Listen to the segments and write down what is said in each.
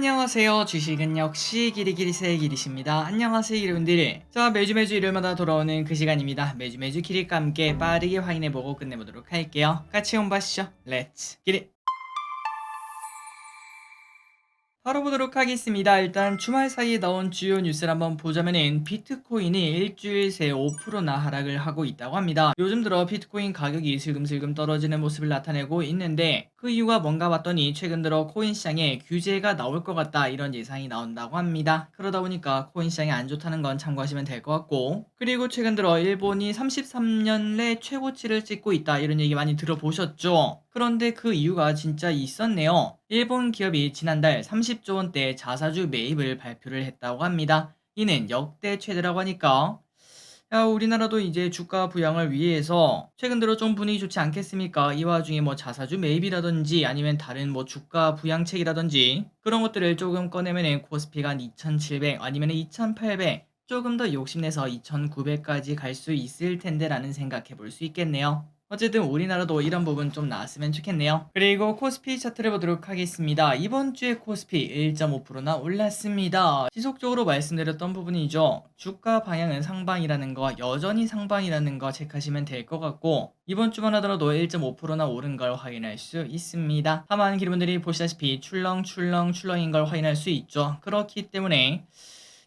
안녕하세요. 주식은 역시 기리기리새의 기리십니다. 안녕하세요 여러분들. 자, 매주 일요일마다 돌아오는 그 시간입니다. 매주 기리과 함께 빠르게 확인해보고 끝내보도록 할게요. 같이 혼보시죠. 렛츠 기리. 바로 보도록 하겠습니다. 일단 주말 사이에 나온 주요 뉴스를 한번 보자면은 비트코인이 일주일 새 5%나 하락을 하고 있다고 합니다. 요즘 들어 비트코인 가격이 슬금슬금 떨어지는 모습을 나타내고 있는데 그 이유가 뭔가 봤더니 최근 들어 코인 시장에 규제가 나올 것 같다 이런 예상이 나온다고 합니다. 그러다 보니까 코인 시장이 안 좋다는 건 참고하시면 될 것 같고, 그리고 최근 들어 일본이 33년 내 최고치를 찍고 있다 이런 얘기 많이 들어보셨죠? 그런데 그 이유가 진짜 있었네요. 일본 기업이 지난달 30조 원대 자사주 매입을 발표를 했다고 합니다. 이는 역대 최대라고 하니까 야, 우리나라도 이제 주가 부양을 위해서 최근 들어 좀 분위기 좋지 않겠습니까? 이 와중에 뭐 자사주 매입이라든지 아니면 다른 뭐 주가 부양책이라든지 그런 것들을 조금 꺼내면은 코스피가 한 2700 아니면 2800 조금 더 욕심내서 2900까지 갈 수 있을 텐데라는 생각해 볼 수 있겠네요. 어쨌든 우리나라도 이런 부분 좀 나왔으면 좋겠네요. 그리고 코스피 차트를 보도록 하겠습니다. 이번 주에 코스피 1.5%나 올랐습니다. 지속적으로 말씀드렸던 부분이죠. 주가 방향은 상방이라는 거, 여전히 상방이라는 거 체크하시면 될 것 같고, 이번 주만 하더라도 1.5%나 오른 걸 확인할 수 있습니다. 다만 여러분들이 보시다시피 출렁인 걸 확인할 수 있죠. 그렇기 때문에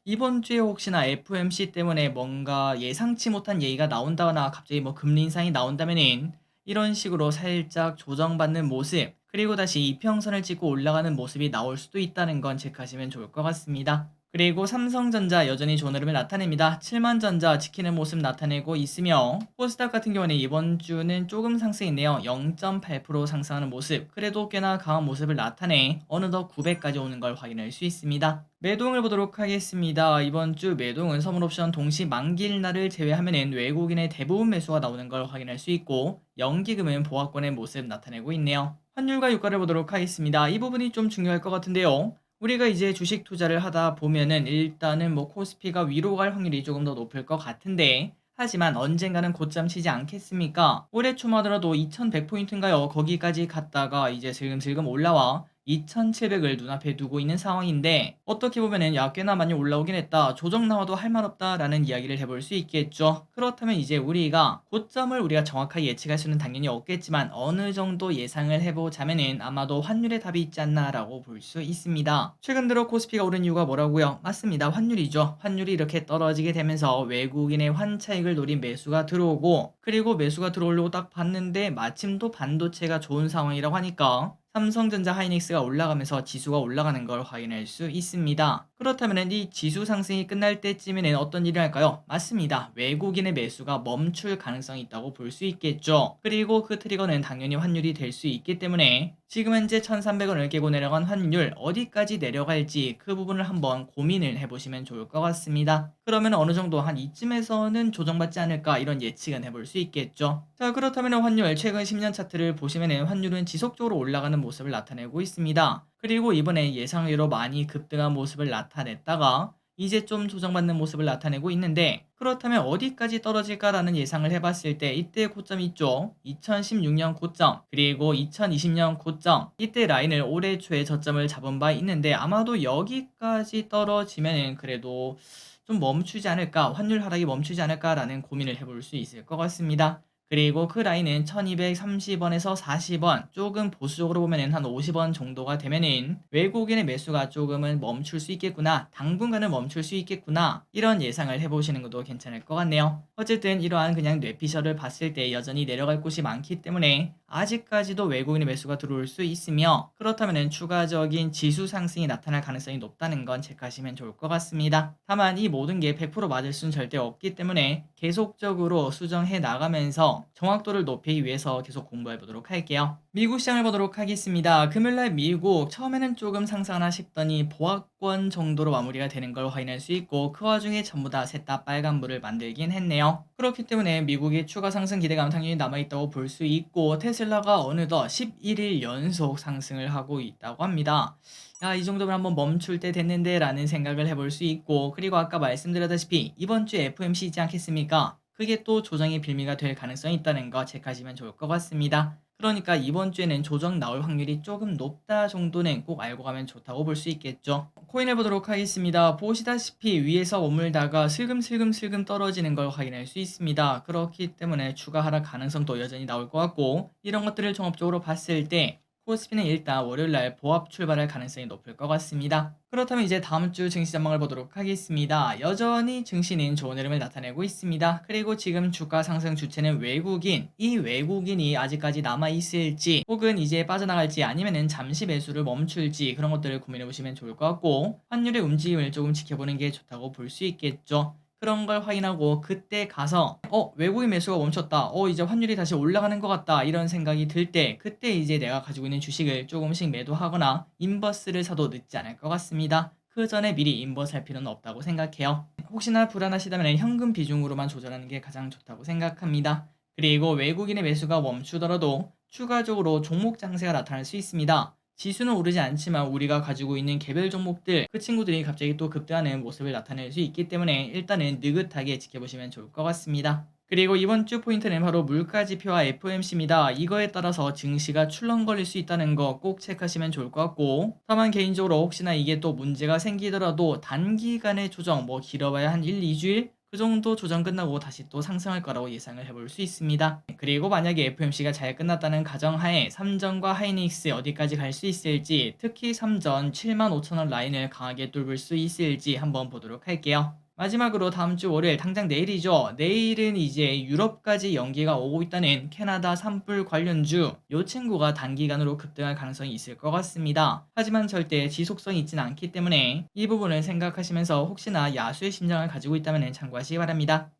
이번 주에 혹시나 FOMC 때문에 뭔가 예상치 못한 얘기가 나온다거나 갑자기 뭐 금리 인상이 나온다면은 이런 식으로 살짝 조정받는 모습, 그리고 다시 이평선을 찍고 올라가는 모습이 나올 수도 있다는 건 체크하시면 좋을 것 같습니다. 그리고 삼성전자 여전히 좋은 흐름을 나타냅니다. 7만전자 지키는 모습 나타내고 있으며, 코스닥 같은 경우는 이번 주는 조금 상승했네요. 0.8% 상승하는 모습, 그래도 꽤나 강한 모습을 나타내 어느덧 900까지 오는 걸 확인할 수 있습니다. 매동을 보도록 하겠습니다. 이번 주 매동은 선물옵션 동시 만기일 날을 제외하면 외국인의 대부분 매수가 나오는 걸 확인할 수 있고, 연기금은 보합권의 모습 나타내고 있네요. 환율과 유가를 보도록 하겠습니다. 이 부분이 좀 중요할 것 같은데요. 우리가 이제 주식 투자를 하다 보면은 일단은 뭐 코스피가 위로 갈 확률이 조금 더 높을 것 같은데, 하지만 언젠가는 고점 치지 않겠습니까? 올해 초만 하더라도 2100포인트인가요? 거기까지 갔다가 이제 슬금슬금 올라와 2700을 눈앞에 두고 있는 상황인데, 어떻게 보면은 야, 꽤나 많이 올라오긴 했다, 조정 나와도 할 말 없다 라는 이야기를 해볼 수 있겠죠. 그렇다면 이제 우리가 고점을 우리가 정확하게 예측할 수는 당연히 없겠지만 어느 정도 예상을 해보자면은 아마도 환율의 답이 있지 않나 라고 볼 수 있습니다. 최근 들어 코스피가 오른 이유가 뭐라고요? 맞습니다, 환율이죠. 환율이 이렇게 떨어지게 되면서 외국인의 환차익을 노린 매수가 들어오고, 그리고 매수가 들어오려고 딱 봤는데 마침 또 반도체가 좋은 상황이라고 하니까 삼성전자 하이닉스가 올라가면서 지수가 올라가는 걸 확인할 수 있습니다. 그렇다면 이 지수 상승이 끝날 때쯤에는 어떤 일이 할까요? 맞습니다, 외국인의 매수가 멈출 가능성이 있다고 볼 수 있겠죠. 그리고 그 트리거는 당연히 환율이 될 수 있기 때문에 지금 현재 1300원을 깨고 내려간 환율 어디까지 내려갈지 그 부분을 한번 고민을 해보시면 좋을 것 같습니다. 그러면 어느 정도 한 이쯤에서는 조정받지 않을까 이런 예측은 해볼 수 있겠죠. 자, 그렇다면 환율 최근 10년 차트를 보시면 환율은 지속적으로 올라가는 모습을 나타내고 있습니다. 그리고 이번에 예상외로 많이 급등한 모습을 나타냈다가 이제 좀 조정받는 모습을 나타내고 있는데, 그렇다면 어디까지 떨어질까라는 예상을 해봤을 때 이때 고점이 있죠. 2016년 고점, 그리고 2020년 고점, 이때 라인을 올해 초에 저점을 잡은 바 있는데 아마도 여기까지 떨어지면 그래도 좀 멈추지 않을까, 환율 하락이 멈추지 않을까라는 고민을 해볼 수 있을 것 같습니다. 그리고 그 라인은 1230원에서 40원, 조금 보수적으로 보면은 한 50원 정도가 되면은 외국인의 매수가 조금은 멈출 수 있겠구나, 당분간은 멈출 수 있겠구나, 이런 예상을 해보시는 것도 괜찮을 것 같네요. 어쨌든 이러한 그냥 뇌피셜을 봤을 때 여전히 내려갈 곳이 많기 때문에 아직까지도 외국인의 매수가 들어올 수 있으며, 그렇다면 추가적인 지수 상승이 나타날 가능성이 높다는 건 체크하시면 좋을 것 같습니다. 다만 이 모든 게 100% 맞을 수는 절대 없기 때문에 계속적으로 수정해 나가면서 정확도를 높이기 위해서 계속 공부해 보도록 할게요. 미국 시장을 보도록 하겠습니다. 금요일날 미국 처음에는 조금 상승하나 싶더니 보합권 정도로 마무리가 되는 걸 확인할 수 있고, 그 와중에 전부 다 셋 다 빨간불을 만들긴 했네요. 그렇기 때문에 미국의 추가 상승 기대감 당연히 남아있다고 볼 수 있고, 테슬라가 어느덧 11일 연속 상승을 하고 있다고 합니다. 야, 이 정도면 한번 멈출 때 됐는데 라는 생각을 해볼 수 있고, 그리고 아까 말씀드렸다시피 이번 주에 FOMC이지 않겠습니까? 그게 또 조정의 빌미가 될 가능성이 있다는 거 체크하시면 좋을 것 같습니다. 그러니까 이번 주에는 조정 나올 확률이 조금 높다 정도는 꼭 알고 가면 좋다고 볼 수 있겠죠. 코인을 보도록 하겠습니다. 보시다시피 위에서 머물다가 슬금슬금 떨어지는 걸 확인할 수 있습니다. 그렇기 때문에 추가 하락 가능성도 여전히 나올 것 같고, 이런 것들을 종합적으로 봤을 때 코스피는 일단 월요일날 보합 출발할 가능성이 높을 것 같습니다. 그렇다면 이제 다음 주 증시 전망을 보도록 하겠습니다. 여전히 증시는 좋은 흐름을 나타내고 있습니다. 그리고 지금 주가 상승 주체는 외국인, 이 외국인이 아직까지 남아 있을지 혹은 이제 빠져나갈지 아니면은 잠시 매수를 멈출지 그런 것들을 고민해 보시면 좋을 것 같고, 환율의 움직임을 조금 지켜보는 게 좋다고 볼 수 있겠죠. 그런 걸 확인하고 그때 가서 외국인 매수가 멈췄다, 이제 환율이 다시 올라가는 것 같다 이런 생각이 들 때, 그때 이제 내가 가지고 있는 주식을 조금씩 매도하거나 인버스를 사도 늦지 않을 것 같습니다. 그 전에 미리 인버스 할 필요는 없다고 생각해요. 혹시나 불안하시다면 현금 비중으로만 조절하는 게 가장 좋다고 생각합니다. 그리고 외국인의 매수가 멈추더라도 추가적으로 종목 장세가 나타날 수 있습니다. 지수는 오르지 않지만 우리가 가지고 있는 개별 종목들, 그 친구들이 갑자기 또 급등하는 모습을 나타낼 수 있기 때문에 일단은 느긋하게 지켜보시면 좋을 것 같습니다. 그리고 이번 주 포인트는 바로 물가지표와 FOMC입니다. 이거에 따라서 증시가 출렁거릴 수 있다는 거 꼭 체크하시면 좋을 것 같고, 다만 개인적으로 혹시나 이게 또 문제가 생기더라도 단기간의 조정, 뭐 길어봐야 한 1, 2주일? 그 정도 조정 끝나고 다시 또 상승할 거라고 예상을 해볼 수 있습니다. 그리고 만약에 FOMC가 잘 끝났다는 가정하에 삼전과 하이닉스 어디까지 갈 수 있을지, 특히 삼전 75,000원 라인을 강하게 뚫을 수 있을지 한번 보도록 할게요. 마지막으로 다음 주 월요일, 당장 내일이죠. 내일은 이제 유럽까지 연기가 오고 있다는 캐나다 산불 관련주, 요 친구가 단기간으로 급등할 가능성이 있을 것 같습니다. 하지만 절대 지속성이 있진 않기 때문에 이 부분을 생각하시면서 혹시나 야수의 심장을 가지고 있다면 참고하시기 바랍니다.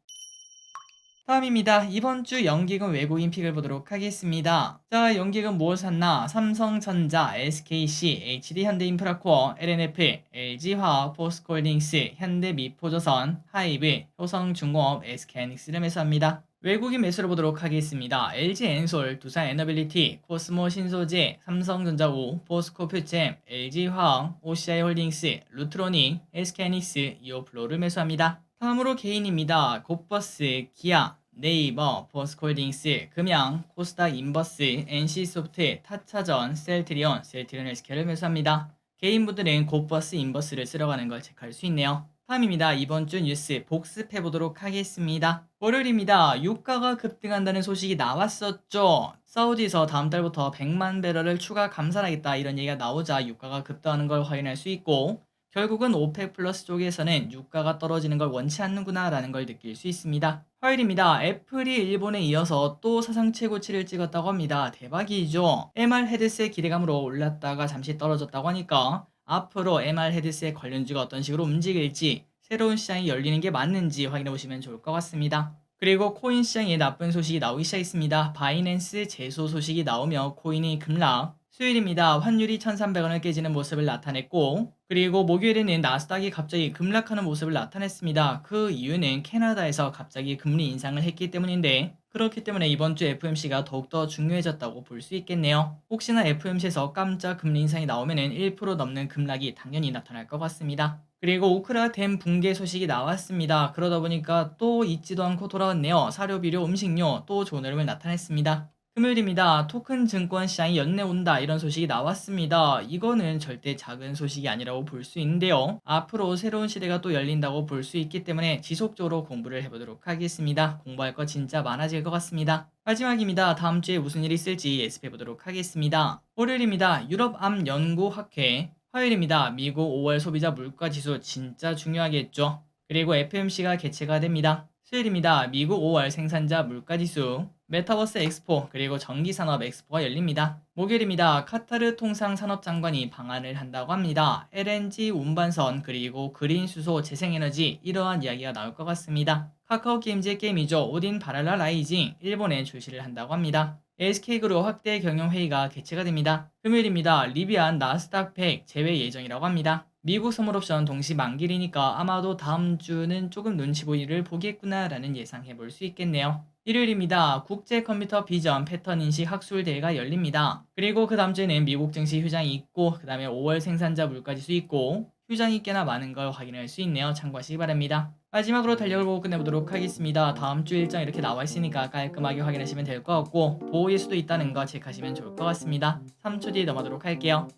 다음입니다. 이번 주 연기금 외국인 픽을 보도록 하겠습니다. 자, 연기금 뭘 샀나? 삼성전자, SKC, HD현대인프라코어, LNF, LG화학, 포스코홀딩스, 현대미포조선, 하이브, 효성중공업, SK하이닉스를 매수합니다. 외국인 매수를 보도록 하겠습니다. LG엔솔, 두산에너빌리티, 코스모신소재, 삼성전자우, 포스코퓨챔, LG화학, OCI홀딩스, 루트로닉, SK하이닉스, 이오플로를 매수합니다. 다음으로 개인입니다. 곱버스, 기아, 네이버, 버스코홀딩스, 금양, 코스닥 인버스, NC소프트, 타차전, 셀트리온, 셀트리온 헬스케어를 매수합니다. 개인분들은 곱버스 인버스를 쓸어가는 걸 체크할 수 있네요. 다음입니다. 이번 주 뉴스 복습해보도록 하겠습니다. 월요일입니다. 유가가 급등한다는 소식이 나왔었죠. 사우디에서 다음 달부터 100만 배럴을 추가 감산하겠다 이런 얘기가 나오자 유가가 급등하는 걸 확인할 수 있고, 결국은 오펙 플러스 쪽에서는 유가가 떨어지는 걸 원치 않는구나 라는 걸 느낄 수 있습니다. 화요일입니다. 애플이 일본에 이어서 또 사상 최고치를 찍었다고 합니다. 대박이죠. MR 헤드셋 기대감으로 올랐다가 잠시 떨어졌다고 하니까 앞으로 MR 헤드셋 관련주가 어떤 식으로 움직일지, 새로운 시장이 열리는 게 맞는지 확인해 보시면 좋을 것 같습니다. 그리고 코인 시장에 나쁜 소식이 나오기 시작했습니다. 바이낸스 제소 소식이 나오며 코인이 급락. 수요일입니다. 환율이 1,300원을 깨지는 모습을 나타냈고, 그리고 목요일에는 나스닥이 갑자기 급락하는 모습을 나타냈습니다. 그 이유는 캐나다에서 갑자기 금리 인상을 했기 때문인데, 그렇기 때문에 이번 주 FOMC가 더욱더 중요해졌다고 볼 수 있겠네요. 혹시나 FOMC에서 깜짝 금리 인상이 나오면 1% 넘는 급락이 당연히 나타날 것 같습니다. 그리고 우크라 댐 붕괴 소식이 나왔습니다. 그러다 보니까 또 잊지도 않고 돌아왔네요. 사료, 비료, 음식료 또 좋은 흐름을 나타냈습니다. 금요일입니다. 토큰 증권 시장이 연내 온다 이런 소식이 나왔습니다. 이거는 절대 작은 소식이 아니라고 볼 수 있는데요. 앞으로 새로운 시대가 또 열린다고 볼 수 있기 때문에 지속적으로 공부를 해보도록 하겠습니다. 공부할 거 진짜 많아질 것 같습니다. 마지막입니다. 다음 주에 무슨 일이 있을지 예습해보도록 하겠습니다. 월요일입니다. 유럽암연구학회. 화요일입니다. 미국 5월 소비자 물가지수 진짜 중요하겠죠. 그리고 FOMC가 개최가 됩니다. 수요일입니다. 미국 5월 생산자 물가지수, 메타버스 엑스포, 그리고 전기산업 엑스포가 열립니다. 목요일입니다. 카타르 통상산업장관이 방한을 한다고 합니다. LNG 운반선, 그리고 그린 수소, 재생에너지 이러한 이야기가 나올 것 같습니다. 카카오 게임즈의 게임이죠. 오딘 바랄라 라이징, 일본에 출시를 한다고 합니다. SK그룹 확대 경영 회의가 개최가 됩니다. 금요일입니다. 리비안 나스닥 100 제외 예정이라고 합니다. 미국 선물옵션 동시 만기이니까 아마도 다음 주는 조금 눈치 보이를 보겠구나라는 예상해 볼 수 있겠네요. 일요일입니다. 국제 컴퓨터 비전 패턴 인식 학술 대회가 열립니다. 그리고 그 다음 주에는 미국 증시 휴장이 있고, 그 다음에 5월 생산자 물가지수 있고, 휴장이 꽤나 많은 걸 확인할 수 있네요. 참고하시기 바랍니다. 마지막으로 달력을 보고 끝내보도록 하겠습니다. 다음 주 일정 이렇게 나와 있으니까 깔끔하게 확인하시면 될 것 같고 보호일 수도 있다는 거 체크하시면 좋을 것 같습니다. 3초 뒤에 넘어가도록 할게요.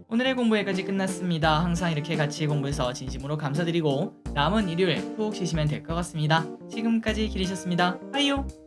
오늘의 공부 여기까지 끝났습니다. 항상 이렇게 같이 공부해서 진심으로 감사드리고 남은 일요일 푹 쉬시면 될 것 같습니다. 지금까지 기리셨습니다. 빠이요.